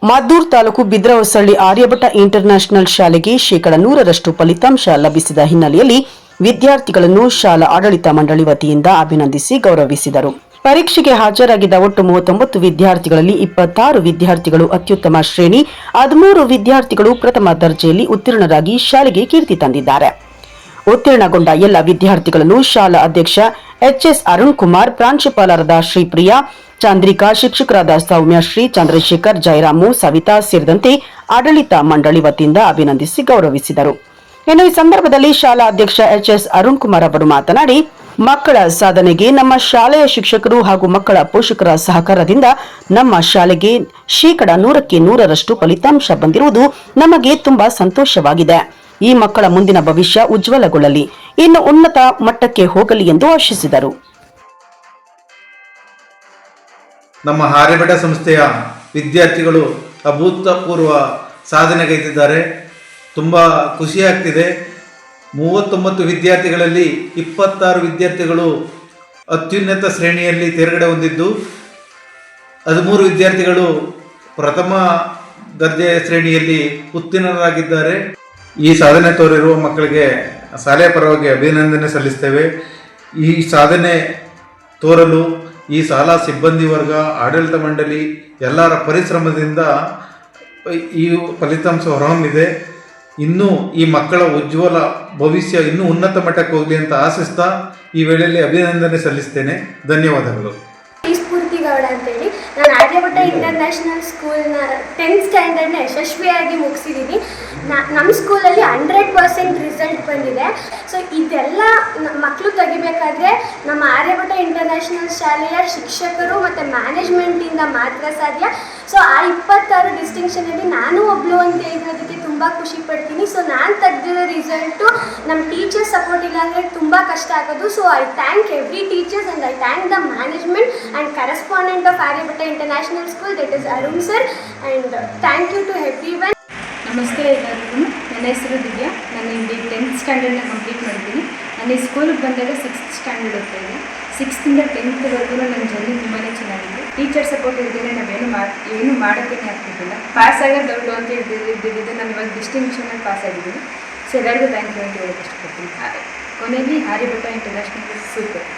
Maddur taluk ಬಿದ್ರಹೊಸಳ್ಳಿ Aryabhata international ಶಾಲೆಗೆ 100% ಫಲಿತಾಂಶ ಲಭಿಸಿದ ಹಿನ್ನೆಲೆಯಲ್ಲಿ ವಿದ್ಯಾರ್ಥಿಗಳನ್ನು ಶಾಲಾ ಆಡಳಿತ ಮಂಡಳಿ ವತಿಯಿಂದ ಅಭಿನಂದಿಸಿ ಗೌರವಿಸಿದರು. ಪರೀಕ್ಷೆಗೆ ಹಾಜರಾಗಿದ್ದ ಒಟ್ಟು 39 ವಿದ್ಯಾರ್ಥಿಗಳಲ್ಲಿ 26 ವಿದ್ಯಾರ್ಥಿಗಳು ಅತ್ಯುತ್ತಮ ಶ್ರೇಣಿ, 13 ವಿದ್ಯಾರ್ಥಿಗಳು ಪ್ರಥಮ ದರ್ಜೆಯಲ್ಲಿ ಉತ್ತೀರ್ಣರಾಗಿ ಶಾಲೆಗೆ ಕೀರ್ತಿ ತಂದಿದ್ದಾರೆ. ಉತ್ತೀರ್ಣಗೊಂಡ ಎಲ್ಲ ವಿದ್ಯಾರ್ಥಿಗಳನ್ನು ಶಾಲಾ ಅಧ್ಯಕ್ಷ ಎಚ್ಎಸ್ ಅರುಣ್ ಕುಮಾರ್, ಪ್ರಾಂಶುಪಾಲರಾದ ಶ್ರೀಪ್ರಿಯಾ, ಚಂದ್ರಿಕಾ, ಶಿಕ್ಷಕರಾದ ಸೌಮ್ಯಶ್ರೀ, ಚಂದ್ರಶೇಖರ್, ಜಯರಾಮು, ಸವಿತಾ ಸೇರಿದಂತೆ ಆಡಳಿತ ಮಂಡಳಿ ವತಿಯಿಂದ ಅಭಿನಂದಿಸಿ ಗೌರವಿಸಿದರು. ಇನ್ನು ಈ ಸಂದರ್ಭದಲ್ಲಿ ಶಾಲಾ ಅಧ್ಯಕ್ಷ ಎಚ್ಎಸ್ ಅರುಣ್ ಕುಮಾರ್ ಅವರು ಮಾತನಾಡಿ, ಮಕ್ಕಳ ಸಾಧನೆಗೆ ನಮ್ಮ ಶಾಲೆಯ ಶಿಕ್ಷಕರು ಹಾಗೂ ಮಕ್ಕಳ ಪೋಷಕರ ಸಹಕಾರದಿಂದ ನಮ್ಮ ಶಾಲೆಗೆ 100% ಫಲಿತಾಂಶ ಬಂದಿರುವುದು ನಮಗೆ ತುಂಬಾ ಸಂತೋಷವಾಗಿದೆ. ಈ ಮಕ್ಕಳ ಮುಂದಿನ ಭವಿಷ್ಯ ಉಜ್ವಲಗೊಳ್ಳಲಿ, ಇನ್ನು ಉನ್ನತ ಮಟ್ಟಕ್ಕೆ ಹೋಗಲಿ ಎಂದು ಆಶಿಸಿದರು. ನಮ್ಮ ಆರ್ಯಭಟ ಸಂಸ್ಥೆಯ ವಿದ್ಯಾರ್ಥಿಗಳು ಅಭೂತಪೂರ್ವ ಸಾಧನೆಗೈದಿದ್ದಾರೆ. ತುಂಬ ಖುಷಿಯಾಗ್ತಿದೆ. 39 ವಿದ್ಯಾರ್ಥಿಗಳಲ್ಲಿ 26 ವಿದ್ಯಾರ್ಥಿಗಳು ಅತ್ಯುನ್ನತ ಶ್ರೇಣಿಯಲ್ಲಿ ತೇರ್ಗಡೆ ಹೊಂದಿದ್ದು, 13 ವಿದ್ಯಾರ್ಥಿಗಳು ಪ್ರಥಮ ದರ್ಜೆಯ ಶ್ರೇಣಿಯಲ್ಲಿ ಉತ್ತೀರ್ಣರಾಗಿದ್ದಾರೆ. ಈ ಸಾಧನೆ ತೋರಿರುವ ಮಕ್ಕಳಿಗೆ ಶಾಲೆಯ ಪರವಾಗಿ ಅಭಿನಂದನೆ ಸಲ್ಲಿಸ್ತೇವೆ. ಈ ಸಾಧನೆ ತೋರಲು ಈ ಶಾಲಾ ಸಿಬ್ಬಂದಿ ವರ್ಗ, ಆಡಳಿತ ಮಂಡಳಿ ಎಲ್ಲರ ಪರಿಶ್ರಮದಿಂದ ಈ ಫಲಿತಾಂಶ ಹೊರಹೊಮ್ಮಿದೆ. ಇನ್ನೂ ಈ ಮಕ್ಕಳ ಉಜ್ವಲ ಭವಿಷ್ಯ ಇನ್ನೂ ಉನ್ನತ ಮಟ್ಟಕ್ಕೆ ಹೋಗಲಿ ಅಂತ ಆಶಿಸ್ತಾ ಈ ವೇಳೆಯಲ್ಲಿ ಅಭಿನಂದನೆ ಸಲ್ಲಿಸ್ತೇನೆ. ಧನ್ಯವಾದಗಳು. ಗೌಡ ಅಂತೇಳಿ ನಾನು ಆರ್ಯಭಟ ಇಂಟರ್ನ್ಯಾಷನಲ್ ಸ್ಕೂಲ್ನ 10th ಸ್ಟ್ಯಾಂಡರ್ಡ್ನ ಯಶಸ್ವಿಯಾಗಿ ಮುಗಿಸಿದ್ದೀನಿ. ನಮ್ಮ ಸ್ಕೂಲಲ್ಲಿ 100% ರಿಸಲ್ಟ್ ಬಂದಿದೆ. ಸೊ ಇದೆಲ್ಲ ಮಕ್ಕಳು ತೆಗಿಬೇಕಾದ್ರೆ ನಮ್ಮ ಆರ್ಯಭಟ ಇಂಟರ್ನ್ಯಾಷನಲ್ ಶಾಲೆಯ ಶಿಕ್ಷಕರು ಮತ್ತು ಮ್ಯಾನೇಜ್ಮೆಂಟಿಂದ ಮಾತ್ರ ಸಾಧ್ಯ. ಸೊ ಆ 26 ಡಿಸ್ಟಿಂಕ್ಷನಲ್ಲಿ ನಾನು ಒಬ್ಳು ಅಂತ ಹೇಳೋದಕ್ಕೆ ತುಂಬ ಖುಷಿ ಪಡ್ತೀನಿ. ಸೊ ನಾನು ತೆಗೆದಿರೋ ರಿಸಲ್ಟು ನಮ್ಮ ಟೀಚರ್ಸ್ ಸಪೋರ್ಟ್ ಇಲ್ಲ ಅಂದರೆ ತುಂಬ ಕಷ್ಟ ಆಗೋದು. So I thank every teachers and I thank the management and correspondent of Aryabhata international school, that is Arun sir, and thank you to everyone. ನಮಸ್ತೆ ಎಲ್ಲರಿಗೂ. ನನ್ನ ಹೆಸರು ದಿವ್ಯಾ. ನಾನು ಇಲ್ಲಿ 10th ಸ್ಟ್ಯಾಂಡರ್ಡ್ನ ಕಂಪ್ಲೀಟ್ ಮಾಡಿದ್ದೀನಿ. ನಾನು ಈ ಸ್ಕೂಲಿಗೆ ಬಂದಾಗ 6th ಸ್ಟ್ಯಾಂಡರ್ಡ್ ಓದ್ತಾ ಇದ್ದೆ. 6th ಇಂದ 10thವರೆಗೂ ನನ್ನ ಜರ್ನಿ ತುಂಬಾ ಚೆನ್ನಾಗಿತ್ತು. ಟೀಚರ್ ಸಪೋರ್ಟ್ ಇದ್ದರೆ ನಾವೇನು ಮಾಡೋಕ್ಕೇ ಆಗ್ತಿದ್ದಿಲ್ಲ. ಪಾಸ್ ಆಗೋದು ಡೌಟು ಅಂತ ಇದ್ದಿದ್ದು ನಾನು ಇವಾಗ ಡಿಸ್ಟಿಂಕ್ಷನಲ್ಲಿ ಪಾಸ್ ಆಗಿದ್ದೀನಿ. ಸೊ ಎಲ್ಲರಿಗೂ ಥ್ಯಾಂಕ್ ಯು ಅಂತ ಹೇಳೋಕ್ಕೆ ಇಷ್ಟಪಡ್ತೀನಿ. ಕೊನೆಯಲ್ಲಿ ಆರ್ಯಭಟ ಇಂಟರ್ನ್ಯಾಷನಲ್ ಸೂಪರ್.